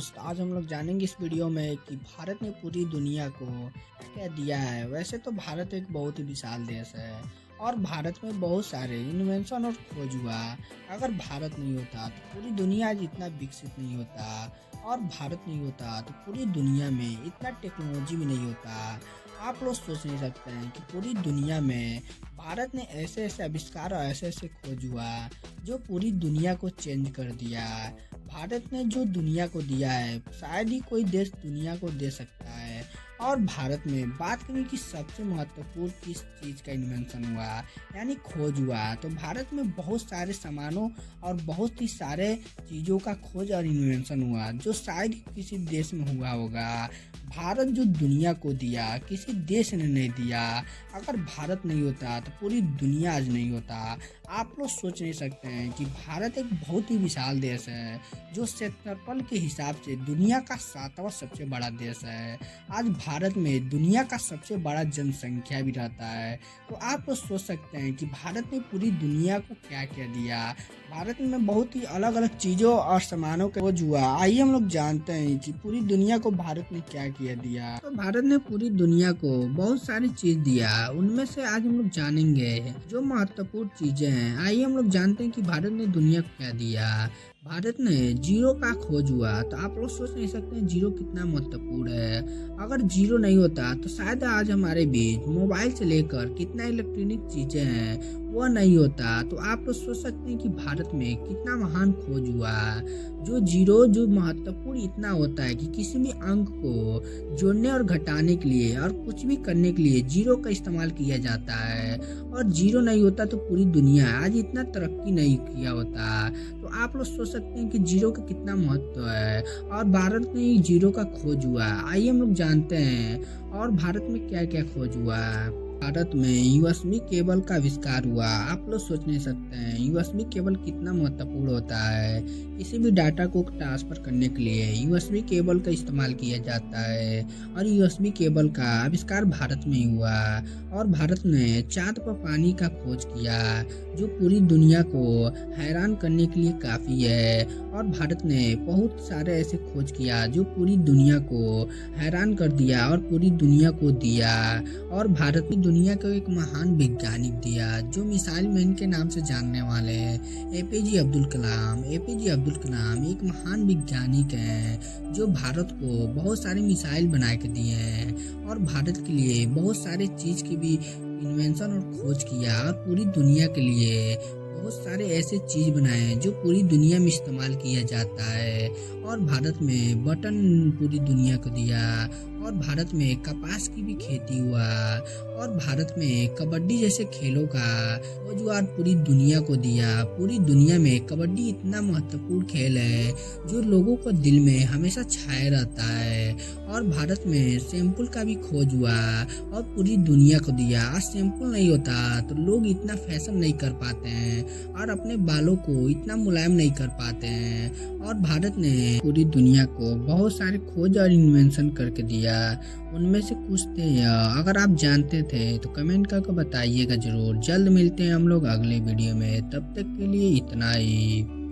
दोस्त, आज हम लोग जानेंगे इस वीडियो में कि भारत ने पूरी दुनिया को क्या दिया है। वैसे तो भारत एक बहुत ही विशाल देश है और भारत में बहुत सारे इन्वेंशन और खोज हुआ। अगर भारत नहीं होता तो पूरी दुनिया आज इतना विकसित नहीं होता और भारत नहीं होता तो पूरी दुनिया में इतना टेक्नोलॉजी भी नहीं होता। आप लोग सोच नहीं सकते हैं कि पूरी दुनिया में भारत ने ऐसे ऐसे आविष्कार और ऐसे ऐसे खोज हुआ जो पूरी दुनिया को चेंज कर दिया। भारत ने जो दुनिया को दिया है शायद ही कोई देश दुनिया को दे सकता है। और भारत में बात करें कि सबसे महत्वपूर्ण किस चीज़ का इन्वेंशन हुआ यानी खोज हुआ, तो भारत में बहुत सारे सामानों और बहुत ही सारे चीज़ों का खोज और इन्वेंशन हुआ जो शायद ही किसी देश में हुआ होगा। भारत जो दुनिया को दिया किसी देश ने नहीं दिया। अगर भारत नहीं होता तो पूरी दुनिया आज नहीं होता। आप लोग सोच नहीं सकते हैं कि भारत एक बहुत ही विशाल देश है जो क्षेत्रफल के हिसाब से दुनिया का 7वां सबसे बड़ा देश है। आज भारत में दुनिया का सबसे बड़ा जनसंख्या भी रहता है। तो आप लोग सोच सकते हैं कि भारत ने पूरी दुनिया को क्या क्या दिया। भारत में बहुत ही अलग अलग चीज़ों और सामानों का खोज हुआ। आइए हम लोग जानते हैं कि पूरी दुनिया को भारत ने क्या किया दिया। तो भारत ने पूरी दुनिया को बहुत सारी चीज दिया, उनमें से आज हम लोग जानेंगे जो महत्वपूर्ण चीजें हैं। आइए हम लोग जानते हैं कि भारत ने दुनिया को क्या दिया। भारत ने जीरो का खोज हुआ। तो आप लोग सोच नहीं सकते हैं जीरो कितना महत्वपूर्ण है। अगर जीरो नहीं होता तो शायद आज हमारे बीच मोबाइल से लेकर कितना इलेक्ट्रॉनिक चीजें हैं वो नहीं होता। तो आप लोग सोच सकते हैं कि भारत में कितना महान खोज हुआ। जो जीरो जो महत्वपूर्ण इतना होता है कि किसी भी अंक को जोड़ने और घटाने के लिए और कुछ भी करने के लिए जीरो का इस्तेमाल किया जाता है। और जीरो नहीं होता तो पूरी दुनिया आज इतना तरक्की नहीं किया होता। तो आप लोग सोच सकते हैं कि जीरो का कितना महत्व है और भारत में जीरो का खोज हुआ। आइए हम लोग जानते हैं और भारत में क्या क्या खोज हुआ। भारत में यूएसबी केबल का आविष्कार हुआ। आप लोग सोच नहीं सकते हैं यूएसबी केबल कितना महत्वपूर्ण होता है। किसी भी डाटा को ट्रांसफर करने के लिए यूएसबी केबल का इस्तेमाल किया जाता है और यूएसबी केबल का आविष्कार भारत में ही हुआ। और भारत ने चांद पर पानी का खोज किया जो पूरी दुनिया को हैरान करने के लिए काफ़ी है। और भारत ने बहुत सारे ऐसे खोज किया जो पूरी दुनिया को हैरान कर दिया और पूरी दुनिया को दिया। और भारत ने दुनिया को एक महान वैज्ञानिक दिया जो मिसाइल मैन के नाम से जानने वाले हैं, एपीजे अब्दुल कलाम। एपीजे अब्दुल कलाम एक महान वैज्ञानिक हैं जो भारत को बहुत सारे मिसाइल बना के दिए हैं और भारत के लिए बहुत सारे चीज़ की भी इन्वेंशन और खोज किया और पूरी दुनिया के लिए बहुत सारे ऐसे चीज बनाए जो पूरी दुनिया में इस्तेमाल किया जाता है। और भारत में बटन पूरी दुनिया को दिया और भारत में कपास की भी खेती हुआ। और भारत में कबड्डी जैसे खेलों का रोजगार पूरी दुनिया को दिया। पूरी दुनिया में कबड्डी इतना महत्वपूर्ण खेल है जो लोगों को दिल में हमेशा छाए रहता है। और भारत में शैम्पूल का भी खोज हुआ और पूरी दुनिया को दिया। आज शैम्पूल नहीं होता तो लोग इतना फैशन नहीं कर पाते हैं और अपने बालों को इतना मुलायम नहीं कर पाते हैं। और भारत ने पूरी दुनिया को बहुत सारे खोज और इन्वेंशन करके दिया। उनमें से कुछ थे या अगर आप जानते थे तो कमेंट करके बताइएगा जरूर। जल्द मिलते हैं हम लोग अगले वीडियो में, तब तक के लिए इतना ही।